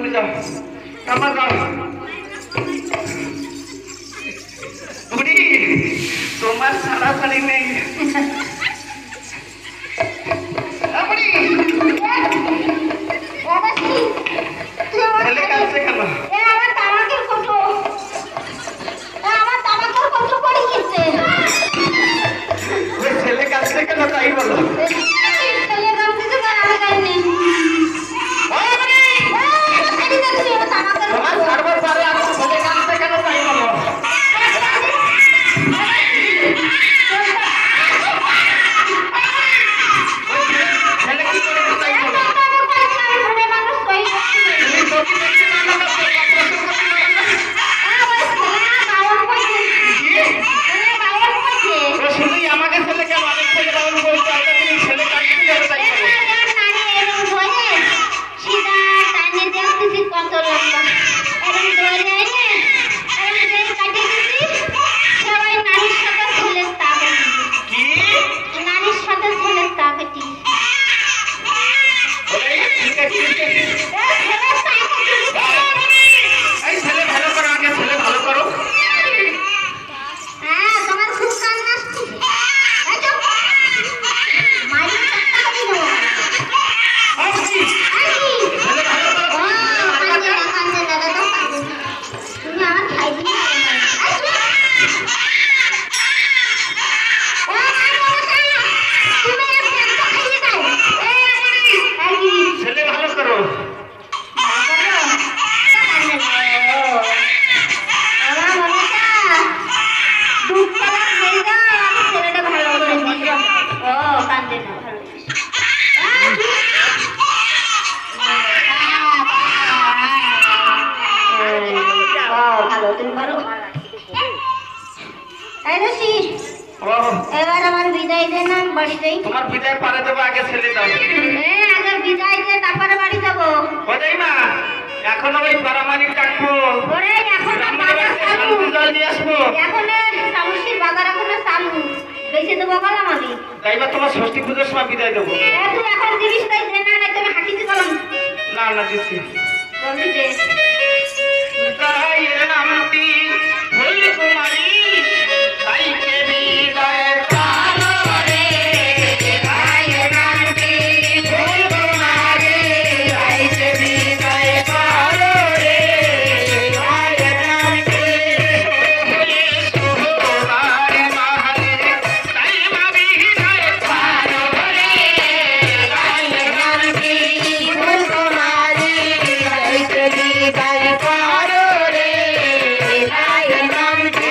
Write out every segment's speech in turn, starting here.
তুমি যাও কামা যাও বুড়ি তোমার সারা সারি নেই বুড়ি ছেলে কাছে কেন ছেলে কাছে কেন তাই বলো এবার আমার বিদায় দেন না বাড়ি যাই তোমার বিদায় পারে দেবো আগে ছেলে দাও আগে বিদায় দিয়ে তারপরে বাড়ি যাবো ওটাই না এখন ওই পারামানিক ডাকবো ওরে এখন জল নিয়ে আসবো এখন সামুষ্টির বাজার এখনো চালু বেঁচে দেবো বললাম আমি তাই বা তোমার ষষ্ঠী পুজোর সময় বিদায় দেবো তুই এখন দিবি তাই দে না তুমি হাঁটিতে গেলাম না না দিচ্ছি জলদি দে তাইয়ের নামটি ফুল কুমারী তাইকে বিদায় কালো রে তাইয়ের নামটি ফুল কুমারী তাইকে বিদায় কালো রে তাইয়ের নামটি সোহলে সোহবার মাহারে তাই মা বিদায় কালো রে তাইয়ের নামটি ফুল কুমারী তাইকে বিদায় কালো রে তাইয়ের নামটি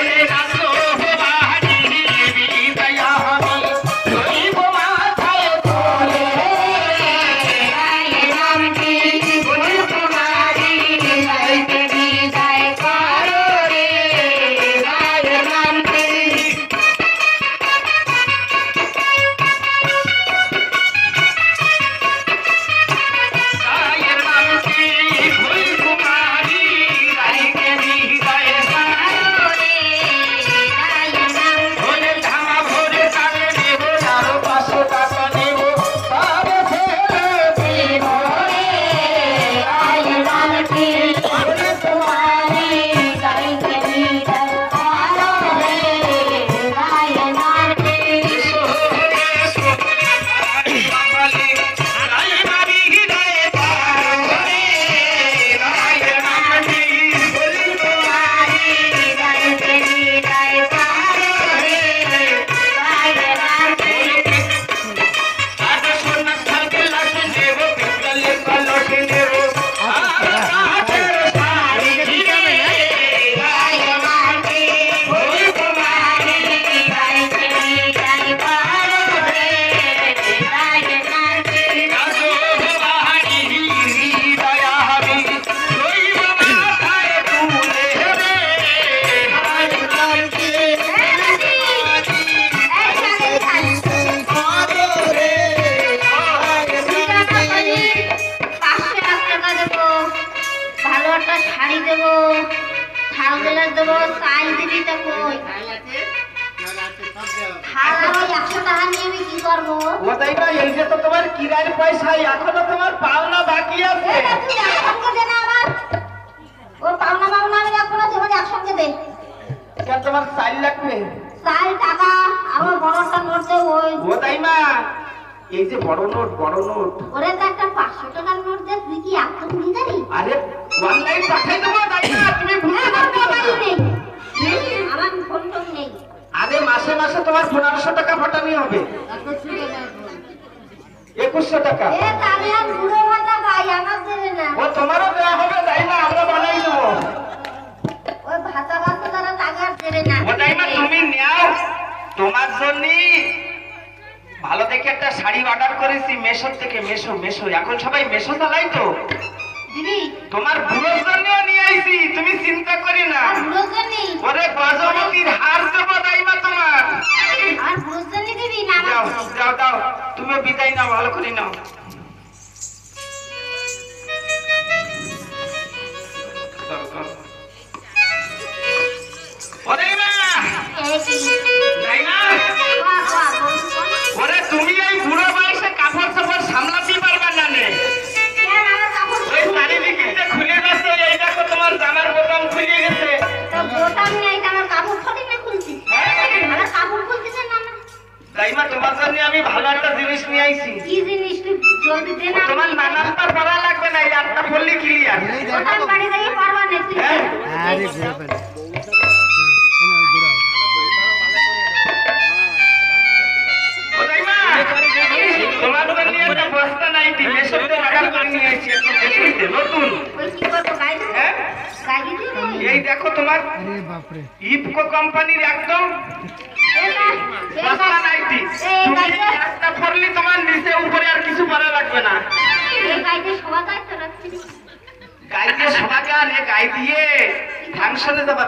তোমার কিরার পয়সা এখনো তোমার পাওনা বাকি আছে। এই যে বড় নোট বড় নোট। ওরে তো একটা 500 টাকার নোট দে, তুই কি এত ভিখারি? আরে অনলাইন পাঠাই দেবো দাইমা, তুমি বুঝতে আমার পারছো মোবাইল না? নেই, আমার ফোন টোন নেই। আরে মাসে মাসে তোমার 1500 টাকা পাঠানি হবে। 2100 টাকা। এ তাহলে আর বুড়ো ভাতা ভাই আমার দেবে না। ও তোমারও দেওয়া হবে দাইমা, আমরা বানাই দেবো। ওই ভাতা ভাতা তারা টাকা আর দেবে না। ও দাইমা তুমি নাও, তোমার জন্য ভালো দেখে একটা শাড়ি অর্ডার করেছি মেশোর থেকে। মেশো মেশো, এখন সবাই মেশো চালাই তো। দিবি? তোমার বুড়োর জন্যও নিয়ে আইছি, তুমি চিন্তা করি না। আর বুড়োর জন্যই? ওরে গজপতির হার দেবো দাইমা তোমার। আর বুড়োর জন্য দিবি না আমার যাও জন্য? যাও দাও, তুমিও বিদায় নাও, ভালো করে নাও। দাও, দাও। ও দাইমা, এই কি? দাইমা, বাহ, বাহ, বন্ধু, বন্ধু। ওরে তুমি এই বুড়ো বয়সে কাপড় চাপড় সামলাতে পারবা না নে। কেন আমার কাপড় ওই চারিদিকে খুলে গেছে, এই দেখো তোমার জামার বোতাম খুলে গেছে। তো বোতাম নেই তো আমার কাপড় ফটি না খুলছিস? আমার কাপড় খুলছিস না না? দাইমা তোমার জন্য আমি ভালো একটা জিনিস নিয়ে আইছি। কি জিনিস তুই জলদি দে ও না। তোমার নানানটা পড়া লাগবে না, এই একটা পড়লে ক্লিয়ার। ওটার বাড়ি থেকে পারবা না তুই। হ্যাঁ? আরে ঘুরে ফেলে ও দাইমা, তোমার জন্য একটা বস্তা নাইটি মেশোতে অর্ডার করে নিয়ে আইছি, একটা মেশোতে নতুন। ওই কি করবো গাই দেবো? হ্যাঁ? গাই দিবি তুই? এই দেখো তোমার আরে বাপরে ইফকো কোম্পানির একদম এটা- এই বস্তা গাই- নাইটি। এই তুমি গাইতে- একটা পড়লে তোমার নিচে উপরে আর কিছু পড়া লাগবে না। এই গাইতে সবার দায়িত্ব রাখছিস। গাই দিয়ে সবাই গান, গাই দিয়ে ফাংশনে যাবা।